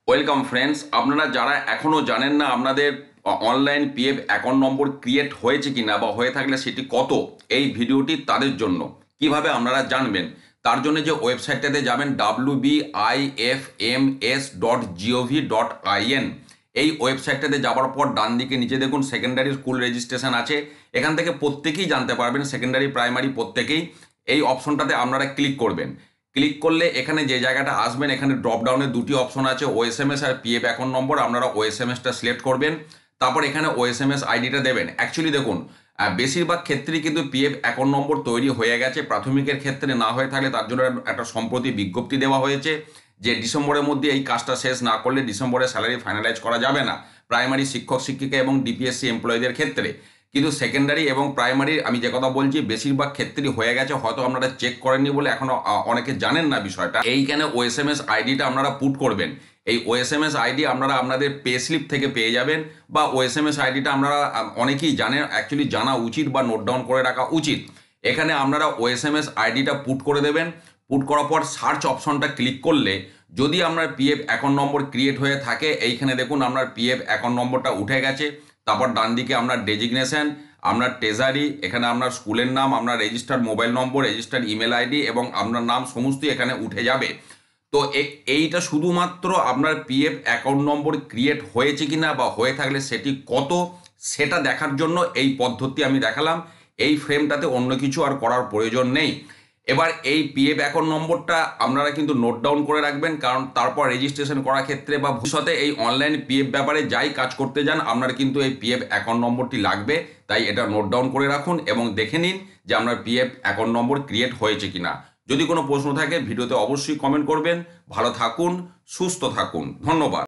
Welcome friends, আপনারা যারা এখনও জানেন না আপনাদের online PF account number create হয়েছে কি না বা হয়ে থাকলে সেটি কত, এই ভিডিওটি তাদের জন্য। কিভাবে আপনারা জানবেন তার জন্য যে ওয়েবসাইটটাতে যাবেন wbifms.gov.in, এই ওয়েবসাইটটাতে যাওয়ার পর ডান দিকে নিচে দেখুন সেকেন্ডারি স্কুল রেজিস্ট্রেশন আছে। এখান থেকে প্রত্যেকেই জানতে পারবেন, সেকেন্ডারি প্রাইমারি প্রত্যেকেই। এই অপশনটাতে আপনারা ক্লিক করবেন। ক্লিক করলে এখানে যে জায়গাটা আসবেন, এখানে ড্রপ ডাউনে দুটি অপশন আছে, ওএসএমএস আর পিএফ অ্যাকাউন্ট নম্বর। আপনারা ওএসএমএসটা সিলেক্ট করবেন, তারপর এখানে ওএসএমএস আইডিটা দেবেন। অ্যাকচুয়ালি দেখুন, বেশিরভাগ ক্ষেত্রেই কিন্তু পিএফ অ্যাকাউন্ট নম্বর তৈরি হয়ে গেছে। প্রাথমিকের ক্ষেত্রে না হয়ে থাকলে তার জন্য একটা সম্প্রতি বিজ্ঞপ্তি দেওয়া হয়েছে যে ডিসেম্বরের মধ্যে এই কাজটা শেষ না করলে ডিসেম্বরে স্যালারি ফাইনালাইজ করা যাবে না প্রাইমারি শিক্ষক শিক্ষিকা এবং ডিপিএসসি এমপ্লয়ীদের ক্ষেত্রে। কিন্তু সেকেন্ডারি এবং প্রাইমারি আমি যে কথা বলছি বেশিরভাগ ক্ষেত্রেই হয়ে গেছে, হয়তো আপনারা চেক করেননি বলে এখনো অনেকে জানেন না বিষয়টা। এইখানে ওএসএমএস আইডিটা আপনারা পুট করবেন। এই ওএসএমএস আইডি আপনারা আপনাদের পে স্লিপ থেকে পেয়ে যাবেন, বা ওএসএমএস আইডিটা আপনারা অনেকেই জানেন, অ্যাকচুয়ালি জানা উচিত বা নোট ডাউন করে রাখা উচিত। এখানে আপনারা ওএসএমএস আইডিটা পুট করে দেবেন। পুট করার পর সার্চ অপশনটা ক্লিক করলে যদি আপনার পিএফ অ্যাকাউন্ট নম্বর ক্রিয়েট হয়ে থাকে, এইখানে দেখুন আপনার পিএফ অ্যাকাউন্ট নম্বরটা উঠে গেছে। তারপর ডান দিকে আপনার ডেজিগনেশন, আপনার ট্রেজারি, এখানে আপনার স্কুলের নাম, আপনার রেজিস্টার্ড মোবাইল নম্বর, রেজিস্টার্ড ইমেল আইডি এবং আপনার নাম সমস্তই এখানে উঠে যাবে। তো এইটা শুধুমাত্র আপনার পিএফ অ্যাকাউন্ট নম্বর ক্রিয়েট হয়েছে কিনা বা হয়ে থাকলে সেটি কত, সেটা দেখার জন্য এই পদ্ধতি আমি দেখালাম। এই ফ্রেমটাতে অন্য কিছু আর করার প্রয়োজন নেই। এবার এই পিএফ অ্যাকাউন্ট নম্বরটা আপনারা কিন্তু নোট ডাউন করে রাখবেন, কারণ তারপর রেজিস্ট্রেশন করার ক্ষেত্রে বা ভবিষ্যতে এই অনলাইন পিএফ ব্যাপারে যাই কাজ করতে যান আপনার কিন্তু এই পিএফ অ্যাকাউন্ট নম্বরটি লাগবে। তাই এটা নোট ডাউন করে রাখুন এবং দেখে নিন যে আপনার পিএফ অ্যাকাউন্ট নম্বর ক্রিয়েট হয়েছে কিনা। যদি কোনো প্রশ্ন থাকে ভিডিওতে অবশ্যই কমেন্ট করবেন। ভালো থাকুন, সুস্থ থাকুন, ধন্যবাদ।